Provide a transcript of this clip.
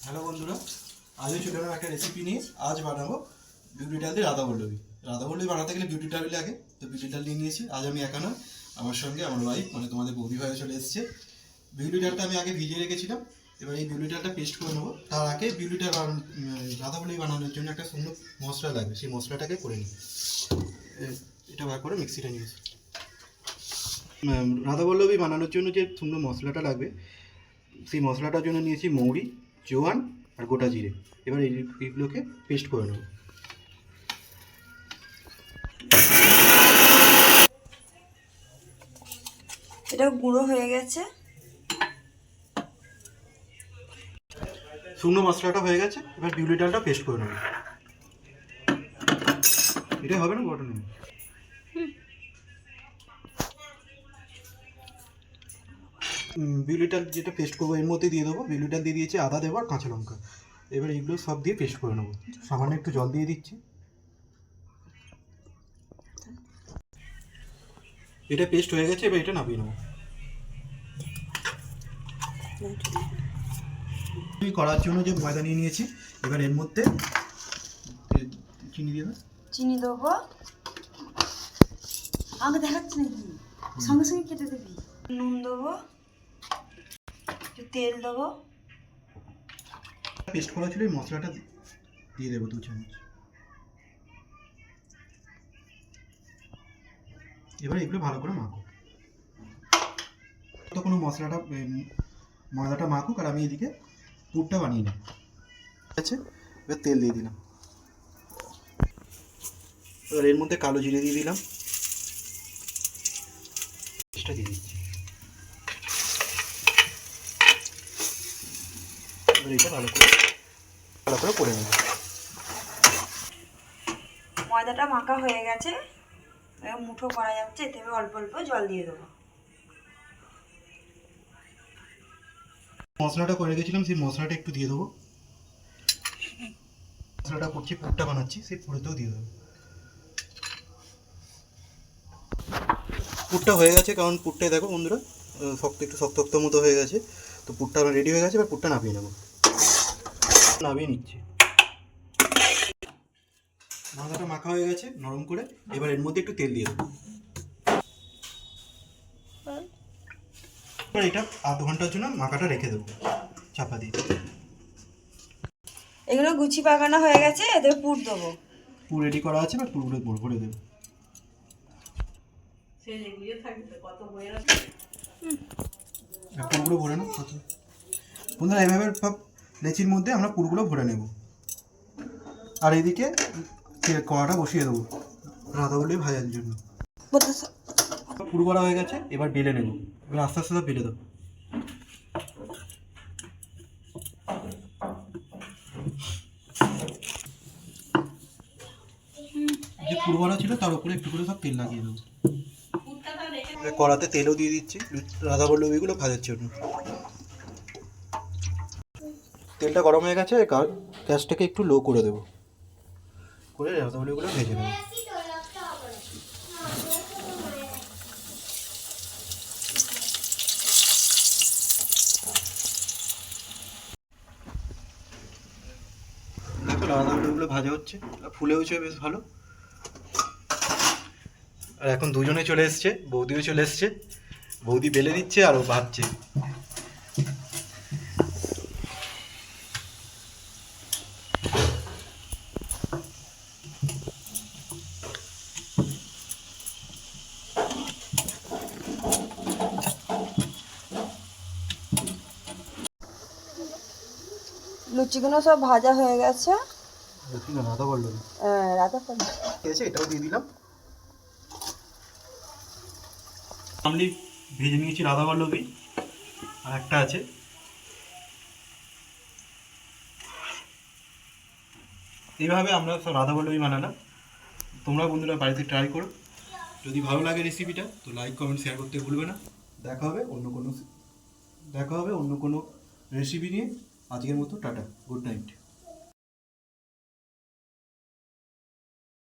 Hello বন্ধুরা, আজও চলে এলাম একটা রেসিপি নিয়ে। আজ বানাবো বিউটি ডাল দিয়ে রাধাবল্লভী। রাধাবল্লভী বানাতে গেলে বিউটি ডাল লাগে, তো বিউটি ডাল নিয়ে নিয়েছি। আজ আমি একা নয়, আমার সঙ্গে আমার ওয়াইফ মানে তোমাদের বৌদি ভাইও চলে এসেছে। বিউটি ডালটা আমি আগে ভিজিয়ে রেখেছিলাম, এবার এই বিউটি ডালটা পেস্ট করে নেবো। তার আগে বিউটি ডাল রাধাবল্লভী বানানোর জন্য একটা সুন্দর মশলা লাগবে, সেই মশলাটাকে করে নিই। এটা বার করে মিক্সিটা নিয়েছি। রাধাবল্লভী বানানোর জন্য যে সুন্দর মশলাটা লাগবে, সেই মশলাটার জন্য নিয়েছি মৌরি, জোয়ান আর গোটা জিরে। এবার এইগুলোকে পেস্ট করে নেব। এটা গুঁড়ো হয়ে গেছে। শুকনো মশলাটা হয়ে গেছে, এবার বিউলি ডালটা পেস্ট করে নেব। এটাই হবে না, গোটা নেব। বিউলি ডাল যেটা পেস্ট করবো এর মধ্যে দিয়ে দেবো। বিউলি ডাল দিয়ে দিয়েছি, আদা দেবো আর কাঁচা লঙ্কা। এবার এইগুলো সব দিয়ে পেস্ট করে নেবো। সামান্য একটু জল দিয়ে দিচ্ছি। এটা পেস্ট হয়ে গেছে, এবার এটা নামিয়ে নেবো। আমি করার জন্য যে ময়দা নিয়ে নিয়েছি, এবার এর মধ্যে চিনি দিয়ে দেবো। চিনি দেবো, আমাকে দেখাচ্ছি নাকি, সঙ্গে সঙ্গে কেটে দেবি। নুন দেবো, একটু তেল দেবো। পেস্ট করা ছিল, এই মশলাটা দিয়ে দেবো 2 চামচ। এবার এগুলো ভালো করে মাখো। তো কোনো মশলাটা ময়দাটা মাখুক, আর আমি এদিকে পুরটা বানিয়ে নিই। ঠিক আছে, এবার তেল দিয়ে দিলাম। এবার এর মধ্যে কালো জিরে দিয়ে দিলাম। এটা দিয়ে দিচ্ছি। এবার এটা ভালো করে করে নেব। ময়দাটা মাখা হয়ে গেছে, এবার মুঠো করা যাচ্ছে। এতে আমি অল্প অল্প জল দিয়ে দেবো। মশলাটা করে রেখেছিলাম, সেই মশলাটা একটু দিয়ে দেবো। মশলাটা করছি, পুরটা বানাচ্ছি, সেই পুরোতেও দিয়ে দেবো। পুরটা হয়ে গেছে, কারণ পুরটাই দেখো বন্ধুরা একটু শক্ত মতো হয়ে গেছে। তো পুরটা আমার রেডি হয়ে গেছে, এবার পুরটা নামিয়ে নেবো। নামিয়ে নিচ্ছি। মশলাটা মাখা হয়ে গেছে নরম করে, এবার এর মধ্যে একটু তেল দিয়ে দেবো। এবার এটা আধ ঘন্টার জন্য মাখাটা রেখে দেবো চাপা দিয়ে। এগুলো গুচি পাকানো হয়ে গেছে, এতে পুর দেবো। পুর রেডি করা আছে, এবার পুরগুলো ভরে দেবো। পুরগুলো ভরে নাও বন্ধুরা, এভাবে সব লেচির মধ্যে আমরা পুরগুলো ভরে নেব। আর এইদিকে কড়াটা বসিয়ে দেবো রাধাবল্লভী ভাজার জন্য। পুর করা হয়ে গেছে, এবার বেলে নেব। এবার আস্তে আস্তে বেলে দেবো। যে পুর করা ছিল তার উপরে একটু করে সব তেল লাগিয়ে দেবো। কড়াতে তেলও দিয়ে দিচ্ছি রাধাবল্লভীগুলো ভাজার জন্য। তেলটা গরম হয়ে গেছে, গ্যাসটাকে একটু লো করে দেবো, করে রাধাবল্লভীগুলো ভেজে নেবো। দেখো রাধাবল্লভীগুলো ভাজা হচ্ছে, ফুলেওছে বেশ ভালো। আর এখন দুজনে চলে এসছে, বৌদিও চলে এসছে। বৌদি বেলে দিচ্ছে আর ও ভাজছে। লুচিগুলো সব ভাজা হয়ে গেছে। রাধাবল্লভী ঠিক আছে, এটাও দিয়ে দিলাম। আমি ভেজে নিয়েছি রাধাবল্লভী, আর একটা আছে। এইভাবে আমরা সব রাধাবল্লভী বানালাম। তোমরা বন্ধুরা বাড়িতে ট্রাই করো। যদি ভালো লাগে রেসিপিটা তো লাইক কমেন্ট শেয়ার করতে ভুলবে না। দেখা হবে অন্য কোনো রেসিপি নিয়ে। আজকের মতো টাটা, গুড নাইট।